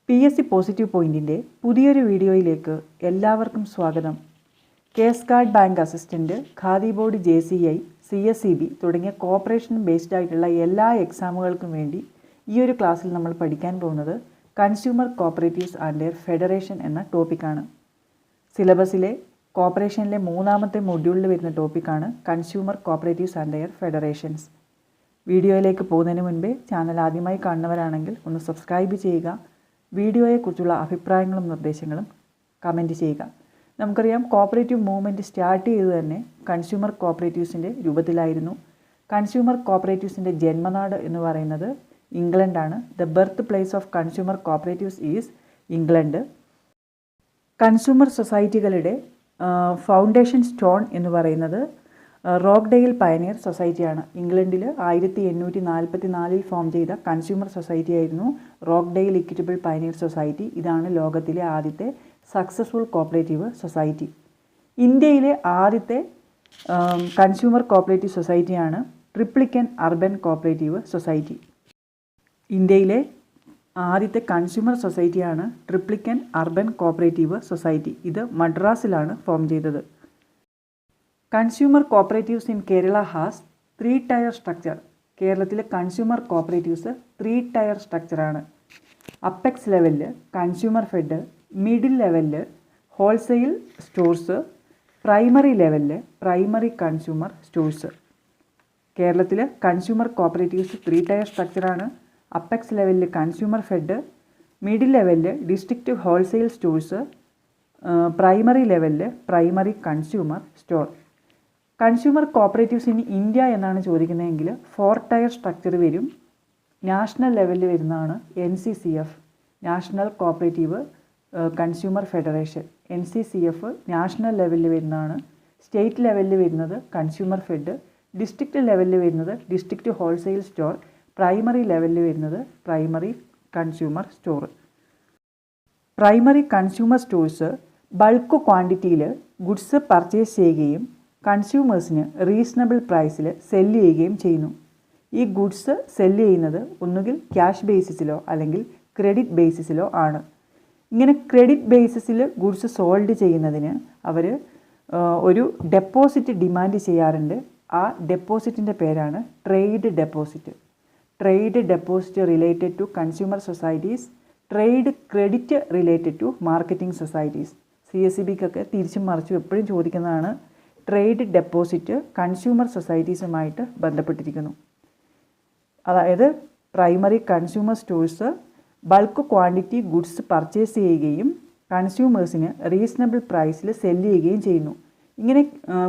PSC positive പോയിന്റിൻ്റെ പുതിയൊരു വീഡിയോയിലേക്ക് എല്ലാവർക്കും സ്വാഗതം. Case guard bank assistant, khadi board JCI, CSEB തുടങ്ങിയ കോർപ്പറേഷൻ ബേസ്ഡ് ആയിട്ടുള്ള എല്ലാ എക്സാമുകൾക്കും വേണ്ടി ഈ ഒരു ക്ലാസ്സിൽ നമ്മൾ പഠിക്കാൻ പോകുന്നത് consumer cooperatives and their federation എന്ന ടോപ്പിക്കാണ്. സിലബസിലെ കോർപ്പറേഷനിലെ മൂന്നാമത്തെ മൊഡ്യൂളിൽ വരുന്ന ടോപ്പിക്കാണ് consumer cooperatives and there federations. വീഡിയോയിലേക്ക് പോകുന്നതിന് മുൻപേ ചാനൽ ആദ്യമായി കാണുന്നവരാണെങ്കിൽ ഒന്ന് സബ്സ്ക്രൈബ് ചെയ്യുക. വീഡിയോയെക്കുറിച്ചുള്ള അഭിപ്രായങ്ങളും നിർദ്ദേശങ്ങളും കമൻറ്റ് ചെയ്യുക. നമുക്കറിയാം, കോപ്പറേറ്റീവ് മൂവ്മെൻറ്റ് സ്റ്റാർട്ട് ചെയ്തത് തന്നെ കൺസ്യൂമർ കോപ്പറേറ്റീവ്സിൻ്റെ രൂപത്തിലായിരുന്നു. കൺസ്യൂമർ കോപ്പറേറ്റീവ്സിൻ്റെ ജന്മനാട് എന്ന് പറയുന്നത് ഇംഗ്ലണ്ടാണ്. The birth place of consumer cooperatives is England. Consumer സൊസൈറ്റികളുടെ ഫൗണ്ടേഷൻ സ്റ്റോൺ എന്ന് പറയുന്നത് റോക്ക്ഡെയിൽ പയനിയർ സൊസൈറ്റിയാണ്. ഇംഗ്ലണ്ടിൽ 1844 ഫോം ചെയ്ത കൺസ്യൂമർ സൊസൈറ്റി ആയിരുന്നു റോക്ക്ഡെയിൽ ഇക്വിറ്റബിൾ പയനിയർ സൊസൈറ്റി. ഇതാണ് ലോകത്തിലെ ആദ്യത്തെ സക്സസ്ഫുൾ കോപ്പറേറ്റീവ് സൊസൈറ്റി. ഇന്ത്യയിലെ ആദ്യത്തെ കൺസ്യൂമർ കോപ്പറേറ്റീവ് സൊസൈറ്റിയാണ് ട്രിപ്ലിക്കൻ അർബൻ കോപ്പറേറ്റീവ് സൊസൈറ്റി. ഇന്ത്യയിലെ ആദ്യത്തെ കൺസ്യൂമർ സൊസൈറ്റിയാണ് ട്രിപ്ലിക്കൻ അർബൻ കോപ്പറേറ്റീവ് സൊസൈറ്റി. ഇത് മദ്രാസിലാണ് ഫോം ചെയ്തത്. Consumer cooperatives in Kerala has 3 tier structure. കേരളത്തിലെ കൺസ്യൂമർ കോപ്പറേറ്റീവ്സ് 3 ടയർ സ്ട്രക്ചറാണ്. അപ്പെക്സ് ലെവലിൽ കൺസ്യൂമർ ഫെഡ്, മിഡിൽ ലെവലിൽ ഹോൾസെയിൽ സ്റ്റോഴ്സ്, പ്രൈമറി ലെവലിൽ പ്രൈമറി കൺസ്യൂമർ സ്റ്റോഴ്സ്. കേരളത്തിൽ കൺസ്യൂമർ കോപ്പറേറ്റീവ്സ് 3 ടയർ സ്ട്രക്ചറാണ്. അപ്പെക്സ് ലെവലിൽ കൺസ്യൂമർ ഫെഡ്, മിഡിൽ ലെവലിൽ ഡിസ്ട്രിക്റ്റ് ഹോൾസെയിൽ സ്റ്റോഴ്സ്, പ്രൈമറി ലെവലിൽ primary consumer store. Consumer cooperatives in India എന്നാണ് ചോദിക്കുന്നതെങ്കിൽ 4 ടയർ സ്ട്രക്ചർ വരും. നാഷണൽ ലെവലിൽ വരുന്നതാണ് NCCF, national cooperative consumer federation. NCCF national ലെവലിൽ വരുന്നതാണ്. സ്റ്റേറ്റ് ലെവലിൽ വരുന്നത് കൺസ്യൂമർ ഫെഡ്, ഡിസ്ട്രിക്റ്റ് ലെവലിൽ വരുന്നത് ഡിസ്ട്രിക്റ്റ് ഹോൾസെയിൽ സ്റ്റോർ, പ്രൈമറി ലെവലിൽ വരുന്നത് primary consumer store. Primary consumer stores bulk ക്വാണ്ടിറ്റിയിൽ ഗുഡ്സ് പർച്ചേസ് ചെയ്യുകയും കൺസ്യൂമേഴ്സിന് റീസണബിൾ പ്രൈസിൽ സെല്ല് ചെയ്യുകയും ചെയ്യുന്നു. ഈ ഗുഡ്സ് സെല്ല് ചെയ്യുന്നത് ഒന്നുകിൽ ക്യാഷ് ബേസിസിലോ അല്ലെങ്കിൽ ക്രെഡിറ്റ് ബേസിസിലോ ആണ്. ഇങ്ങനെ ക്രെഡിറ്റ് ബേസിസിൽ ഗുഡ്സ് സോൾഡ് ചെയ്യുന്നതിന് അവർ ഒരു ഡെപ്പോസിറ്റ് ഡിമാൻഡ് ചെയ്യാറുണ്ട്. ആ ഡെപ്പോസിറ്റിൻ്റെ പേരാണ് trade deposit. Trade deposit related to consumer societies, trade credit related to marketing societies. CSEBക്കൊക്കെ തിരിച്ചും മറിച്ചും എപ്പോഴും ചോദിക്കുന്നതാണ്. ട്രേഡ് ഡെപ്പോസിറ്റ് കൺസ്യൂമർ സൊസൈറ്റീസുമായിട്ട് ബന്ധപ്പെട്ടിരിക്കുന്നു. അതായത് primary consumer stores bulk quantity goods purchase ചെയ്യുകയും കൺസ്യൂമേഴ്സിന് റീസണബിൾ പ്രൈസിൽ സെല്ല് ചെയ്യുകയും ചെയ്യുന്നു. ഇങ്ങനെ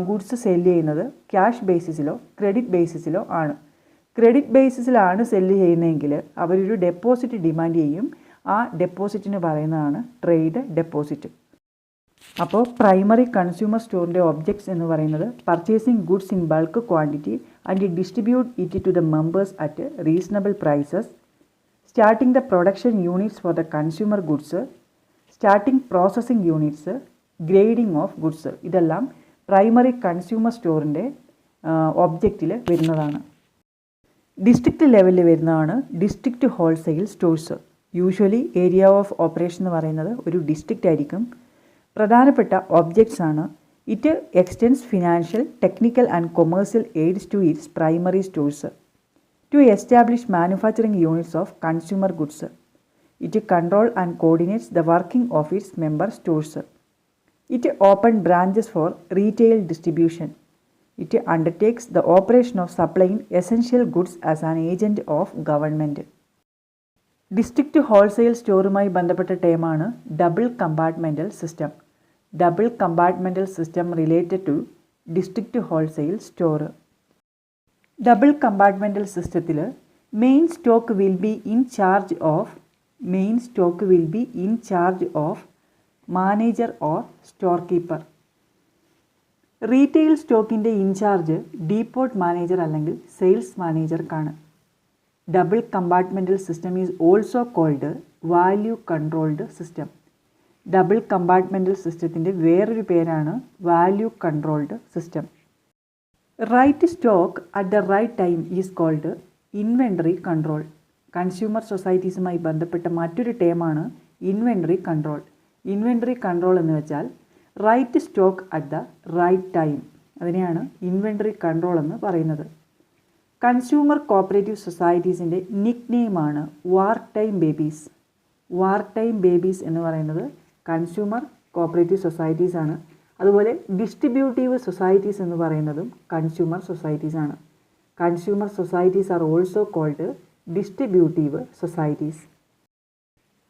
ഗുഡ്സ് സെല്ല് ചെയ്യുന്നത് ക്യാഷ് ബേസിസിലോ ക്രെഡിറ്റ് ബേസിസിലോ ആണ്. ക്രെഡിറ്റ് ബേസിസിലാണ് സെല്ല് ചെയ്യുന്നതെങ്കിൽ അവരൊരു ഡെപ്പോസിറ്റ് ഡിമാൻഡ് ചെയ്യും. ആ ഡെപ്പോസിറ്റിന് പറയുന്നതാണ് ട്രേഡ് ഡെപ്പോസിറ്റ്. അപ്പോൾ പ്രൈമറി കൺസ്യൂമർ സ്റ്റോറിൻ്റെ ഒബ്ജക്ട്സ് എന്ന് പറയുന്നത് purchasing goods in bulk quantity and distribute it to the members at reasonable prices, starting the production units for the consumer goods, starting processing units, grading of goods. ഇതെല്ലാം primary consumer സ്റ്റോറിൻ്റെ ഒബ്ജക്റ്റിൽ വരുന്നതാണ്. District ലെവലിൽ വരുന്നതാണ് district wholesale stores. Usually area of operation എന്ന് പറയുന്നത് ഒരു district ആയിരിക്കും. പ്രധാനപ്പെട്ട ഒബ്ജക്ട്സ് ആണ്. It extends financial, technical and commercial aids to its primary stores, to establish manufacturing units of consumer goods. It control and coordinates the working of its member stores. It open branches for retail distribution. It undertakes the operation of supplying essential goods as an agent of government. District wholesale സ്റ്റോറുമായി ബന്ധപ്പെട്ട ടേമാണ് double compartmental system. Double compartmental system related to district wholesale store. Double compartmental സിസ്റ്റത്തിൽ main stock will be in charge of manager or store keeper. Retail സ്റ്റോക്കിൻ്റെ in charge depot manager അല്ലെങ്കിൽ sales മാനേജർക്കാണ്. Double compartmental system is also called value controlled system. Double compartmental സിസ്റ്റത്തിൻ്റെ വേറൊരു പേരാണ് value controlled system. Right stock at the right time is called inventory control. Consumer സൊസൈറ്റീസുമായി ബന്ധപ്പെട്ട മറ്റൊരു ടേമാണ് ഇൻവെൻട്രി കൺട്രോൾ. ഇൻവെൻട്രി കൺട്രോൾ എന്ന് വെച്ചാൽ right stock at the right time, അതിനെയാണ് ഇൻവെൻട്രി കൺട്രോൾ എന്ന് പറയുന്നത്. കൺസ്യൂമർ കോപ്പറേറ്റീവ് സൊസൈറ്റീസിൻ്റെ നിക് നെയിമാണ് war time babies. War time babies എന്ന് പറയുന്നത് കൺസ്യൂമർ കോപ്പറേറ്റീവ് സൊസൈറ്റീസ് ആണ്. അതുപോലെ ഡിസ്ട്രിബ്യൂട്ടീവ് സൊസൈറ്റീസ് എന്ന് പറയുന്നതും കൺസ്യൂമർ സൊസൈറ്റീസ് ആണ്. Consumer societies are also called distributive societies.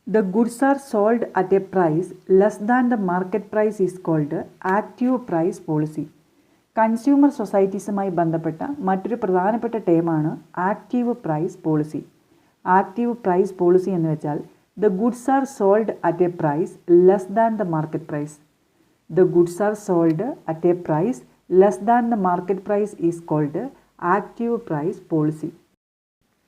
The goods are sold at a price less than the market price is called active price policy. Consumer സൊസൈറ്റീസുമായി ബന്ധപ്പെട്ട മറ്റൊരു പ്രധാനപ്പെട്ട ടേമാണ് active price policy. Active price policy എന്ന് വെച്ചാൽ the goods are sold at a price less than the market price. The goods are sold at a price less than the market price is called active price policy.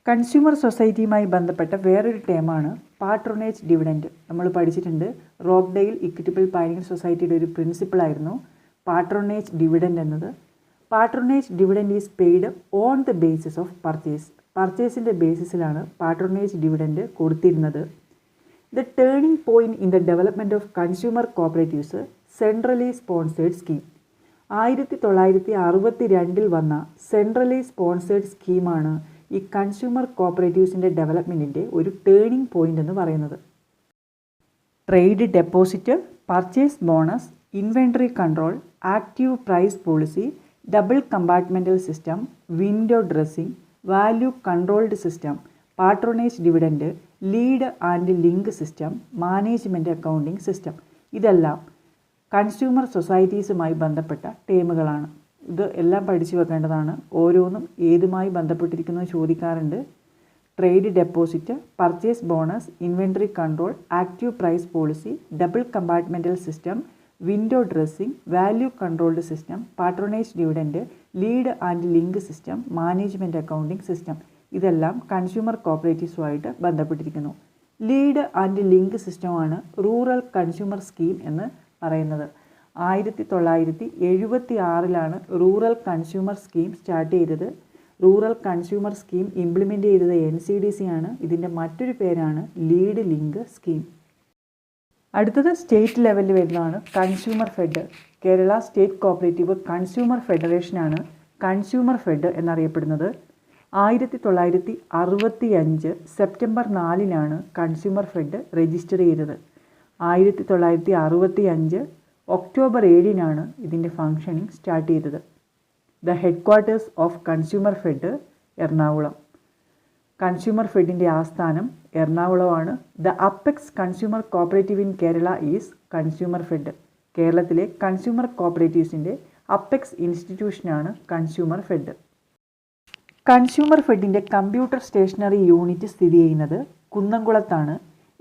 Consumer സൊസൈറ്റിയുമായി ബന്ധപ്പെട്ട വേറൊരു ടേമാണ് പാട്രോണേജ് dividend. നമ്മൾ പഠിച്ചിട്ടുണ്ട്. Rochdale equitable പൈനിങ് സൊസൈറ്റിയുടെ ഒരു പ്രിൻസിപ്പിളായിരുന്നു patronage dividend എന്നത്. Patronage dividend is paid on the basis of purchase. പർച്ചേസിൻ്റെ ബേസിസിലാണ് പാട്രോണേജ് ഡിവിഡൻഡ് കൊടുത്തിരുന്നത്. The turning point in the development of consumer cooperatives centrally sponsored scheme. 1962 വന്ന സെൻട്രലി സ്പോൺസേഡ് സ്കീമാണ് ഈ കൺസ്യൂമർ കോപ്പറേറ്റീവ്സിൻ്റെ ഡെവലപ്മെൻറ്റിൻ്റെ ഒരു ടേണിംഗ് പോയിൻ്റ് എന്ന് പറയുന്നത്. Trade deposit, purchase bonus, inventory control, active price policy, double compartmental system, window dressing, value controlled system, patronage dividend, lead and link system, management accounting system, ഇതെല്ലാം consumer സൊസൈറ്റീസുമായി ബന്ധപ്പെട്ട ടേമുകളാണ്. ഇത് എല്ലാം പഠിച്ചു വെക്കേണ്ടതാണ്. ഓരോന്നും ഏതുമായി ബന്ധപ്പെട്ടിരിക്കുന്നു ചോദിക്കാറുണ്ട്. Trade deposit, purchase bonus, inventory control, active price policy, double compartmental system, window dressing, value controlled system, patronage dividend, lead and link system, management accounting system, ഇതെല്ലാം കൺസ്യൂമർ കോപ്പറേറ്റീവ്സുമായിട്ട് ബന്ധപ്പെട്ടിരിക്കുന്നു. ലീഡ് ആൻഡ് ലിങ്ക് സിസ്റ്റമാണ് റൂറൽ കൺസ്യൂമർ സ്കീം എന്ന് പറയുന്നത്. 1976 rural consumer scheme start ചെയ്തത്. Rural consumer scheme implement ചെയ്തത് NCDC ആണ്. ഇതിൻ്റെ മറ്റൊരു പേരാണ് ലീഡ് ലിങ്ക് സ്കീം. അടുത്തത് സ്റ്റേറ്റ് ലെവലിൽ വരുന്നതാണ് consumer fed. Kerala state cooperative consumer ഫെഡറേഷനാണ് consumer fed എന്നറിയപ്പെടുന്നത്. 1965 സെപ്റ്റംബർ 4 കൺസ്യൂമർ ഫെഡ് രജിസ്റ്റർ ചെയ്തത്. 1965 ഒക്ടോബർ 7 ഇതിൻ്റെ ഫങ്ഷനിങ് സ്റ്റാർട്ട് ചെയ്തത്. The headquarters of consumer fed Ernakulam. Consumer ഫെഡിൻ്റെ ആസ്ഥാനം എറണാകുളമാണ്. The apex consumer cooperative in Kerala is consumer fed. കേരളത്തിലെ കൺസ്യൂമർ കോപ്പറേറ്റീവ്സിൻ്റെ അപ്പെക്സ് ഇൻസ്റ്റിറ്റ്യൂഷനാണ് കൺസ്യൂമർ ഫെഡ്. കൺസ്യൂമർ ഫെഡിൻ്റെ കമ്പ്യൂട്ടർ സ്റ്റേഷനറി യൂണിറ്റ് സ്ഥിതി ചെയ്യുന്നത് കുന്നംകുളത്താണ്.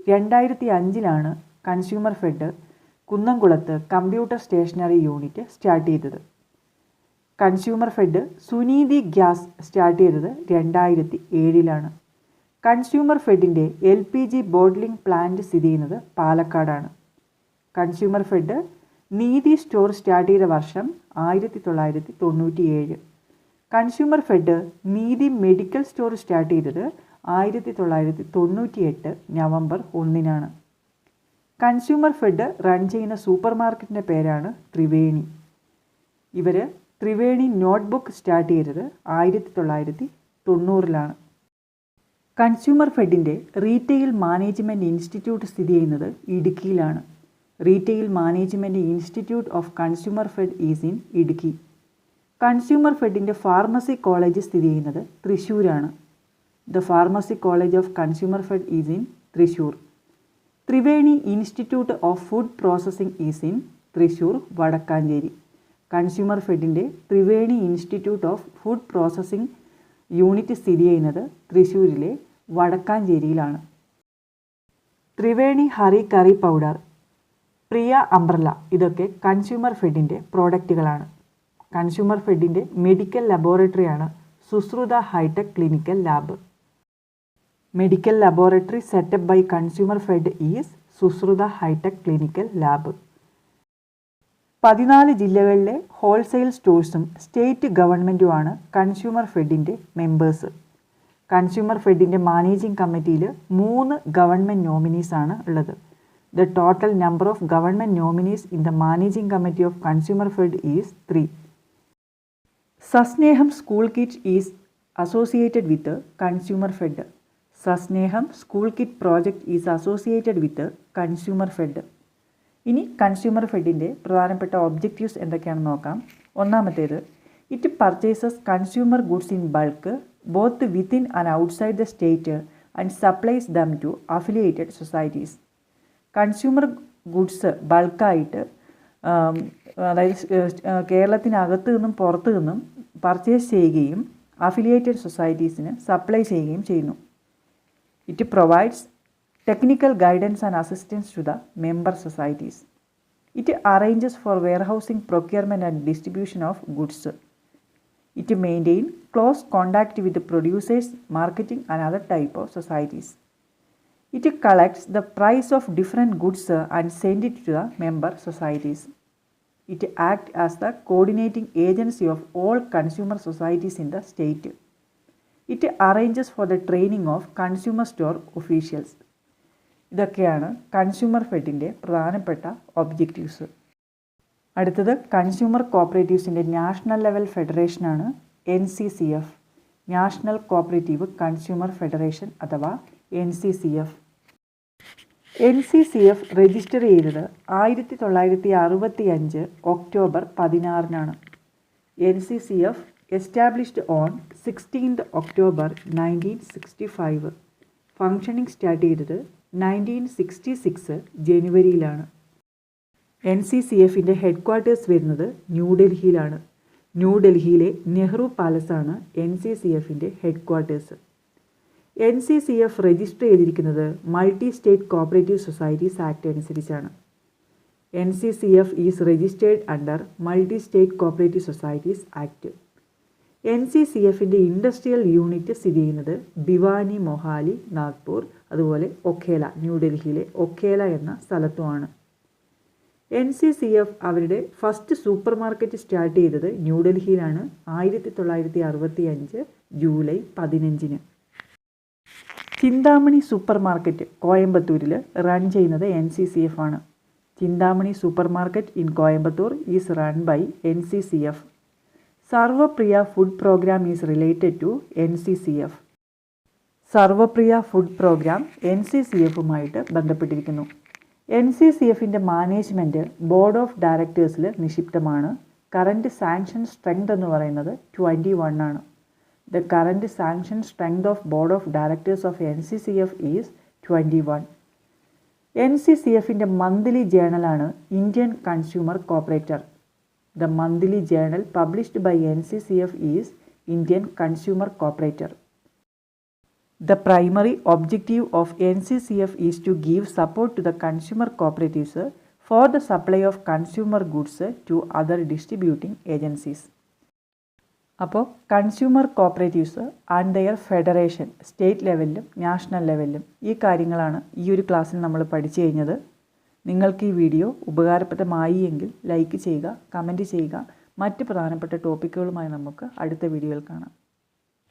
2005 കൺസ്യൂമർ ഫെഡ് കുന്നംകുളത്ത് കമ്പ്യൂട്ടർ സ്റ്റേഷനറി യൂണിറ്റ് സ്റ്റാർട്ട് ചെയ്തത്. Consumer fed Suneethi gas start ചെയ്തത് 2007 കൺസ്യൂമർ ഫെഡിൻ്റെ LPG ബോട്ട്ലിംഗ് പ്ലാന്റ് സ്ഥിതി ചെയ്യുന്നത് പാലക്കാടാണ്. Consumer fed Neethi store start ചെയ്ത വർഷം 1997. Consumer fed Neethi medical store start ചെയ്തത് 1998 നവംബർ 1. കൺസ്യൂമർ ഫെഡ് റൺ ചെയ്യുന്ന സൂപ്പർ മാർക്കറ്റിൻ്റെ പേരാണ് ത്രിവേണി. ഇവർ ത്രിവേണി നോട്ട്ബുക്ക് സ്റ്റാർട്ട് ചെയ്തത് 1990. കൺസ്യൂമർ ഫെഡിൻ്റെ റീറ്റെയിൽ മാനേജ്മെൻറ്റ് ഇൻസ്റ്റിറ്റ്യൂട്ട് സ്ഥിതി ചെയ്യുന്നത് ഇടുക്കിയിലാണ്. Retail management institute of consumer fed is in Idukki. Consumer ഫെഡിൻ്റെ ഫാർമസി കോളേജ് സ്ഥിതി ചെയ്യുന്നത് തൃശ്ശൂരാണ്. The pharmacy college of consumer fed is in Thrissur. Triveni institute of food processing is in Thrissur Vadakkanchery. Consumer ഫെഡിൻ്റെ Triveni institute of food processing unit സ്ഥിതി ചെയ്യുന്നത് തൃശ്ശൂരിലെ വടക്കാഞ്ചേരിയിലാണ്. Triveni hurry curry powder, Priya umbrella, ഇതൊക്കെ കൺസ്യൂമർ ഫെഡിൻ്റെ പ്രോഡക്റ്റുകളാണ്. കൺസ്യൂമർ ഫെഡിൻ്റെ മെഡിക്കൽ ലബോറട്ടറിയാണ് Sushruta hi tech clinical lab. Medical laboratory setup by consumer fed is Sushruta hi tech clinical lab. 14 ജില്ലകളിലെ ഹോൾസെയിൽ സ്റ്റോഴ്സും സ്റ്റേറ്റ് ഗവൺമെൻറ്റുമാണ് കൺസ്യൂമർ ഫെഡിൻ്റെ മെമ്പേഴ്സ്. കൺസ്യൂമർ ഫെഡിൻ്റെ മാനേജിംഗ് കമ്മിറ്റിയിൽ 3 ഗവൺമെൻറ് നോമിനീസാണ് ഉള്ളത്. The total number of government nominees in the Managing Committee of Consumer Fed is 3. Sasneham School Kit is associated with the Consumer Fed. Sasneham School Kit project is associated with the Consumer Fed. ഇനി consumer ഫെഡിൻ്റെ പ്രധാനപ്പെട്ട objectives എന്തൊക്കെയാണെന്ന് നോക്കാം. ഒന്നാമത്തേത്, it purchases consumer goods in bulk both within and outside the state and supplies them to affiliated societies. Consumer goods ബൾക്കായിട്ട് അതായത് കേരളത്തിനകത്ത് നിന്നും പുറത്തു നിന്നും പർച്ചേസ് ചെയ്യുകയും അഫിലിയേറ്റഡ് സൊസൈറ്റീസിന് സപ്ലൈ ചെയ്യുകയും ചെയ്യുന്നു. It provides technical guidance and assistance to the member societies. It arranges for warehousing, procurement and distribution of goods. It maintains close contact with the producers, marketing and other type of societies. It collects the price of different goods and send it to the member societies. It acts as the coordinating agency of all consumer societies in the state. It arranges for the training of consumer store officials. ഇതൊക്കെയാണ് consumer ഫെഡിൻ്റെ പ്രധാനപ്പെട്ട objectives. അടുത്തത് consumer കോപ്പറേറ്റീവ്സിൻ്റെ national level ഫെഡറേഷനാണ് NCCF, national cooperative consumer federation അഥവാ NCCF. NCCF register ചെയ്തത് 1965 October 16 NCCF established on 16 October 1965. Functioning start ചെയ്തത് 1966 ജനുവരിയിലാണ്. NCCFൻ്റെ ഹെഡ് ക്വാർട്ടേഴ്സ് വരുന്നത് ന്യൂഡൽഹിയിലാണ്. ന്യൂഡൽഹിയിലെ നെഹ്റു പാലസാണ് NCCFൻ്റെ ഹെഡ് ക്വാർട്ടേഴ്സ്. NCCF രജിസ്റ്റർ ചെയ്തിരിക്കുന്നത് multi state cooperative societies act അനുസരിച്ചാണ്. NCCF is registered under multi state cooperative societies act. NCCFൻ്റെ ഇൻഡസ്ട്രിയൽ യൂണിറ്റ് സ്ഥിതി ചെയ്യുന്നത് ഭിവാനി, മൊഹാലി, നാഗ്പൂർ, അതുപോലെ ഒഖേല, ന്യൂഡൽഹിയിലെ ഒഖേല എന്ന സ്ഥലത്തുമാണ്. NCCF അവരുടെ ഫസ്റ്റ് സൂപ്പർ മാർക്കറ്റ് സ്റ്റാർട്ട് ചെയ്തത് ന്യൂഡൽഹിയിലാണ് 1965 ജൂലൈ 15. ചിന്താമണി സൂപ്പർ മാർക്കറ്റ് കോയമ്പത്തൂരിൽ റൺ ചെയ്യുന്നത് NCCF ആണ്. Chintamani supermarket in Coimbatore is run by NCCF. Sarvapriya food programme is related to NCCF. Sarvapriya food programme NCCFുമായിട്ട് ബന്ധപ്പെട്ടിരിക്കുന്നു. NCCFൻ്റെ മാനേജ്മെൻറ്റ് ബോർഡ് ഓഫ് ഡയറക്ടേഴ്സിൽ നിക്ഷിപ്തമാണ്. കറൻറ്റ് സാങ്ഷൻ സ്ട്രെങ്ത് എന്ന് പറയുന്നത് 21 ആണ്. The current sanction strength of board of directors of NCCF is 21. NCCFൻ്റെ monthly ജേണലാണ് Indian consumer cooperator. The monthly journal published by NCCF is Indian Consumer Cooperator. The primary objective of NCCF is to give support to the consumer cooperatives for the supply of consumer goods to other distributing agencies. അപ്പോൾ consumer cooperatives and their federation state ലെവലിലും നാഷണൽ ലെവലിലും ഈ കാര്യങ്ങളാണ് ഈ ഒരു ക്ലാസ്സിൽ നമ്മൾ പഠിച്ചു കഴിഞ്ഞത്. നിങ്ങൾക്ക് ഈ വീഡിയോ ഉപകാരപ്രദമായി എങ്കിൽ ലൈക്ക് ചെയ്യുക, കമൻറ്റ് ചെയ്യുക. മറ്റ് പ്രധാനപ്പെട്ട ടോപ്പിക്കുകളുമായി നമുക്ക് അടുത്ത വീഡിയോയിൽ കാണാം.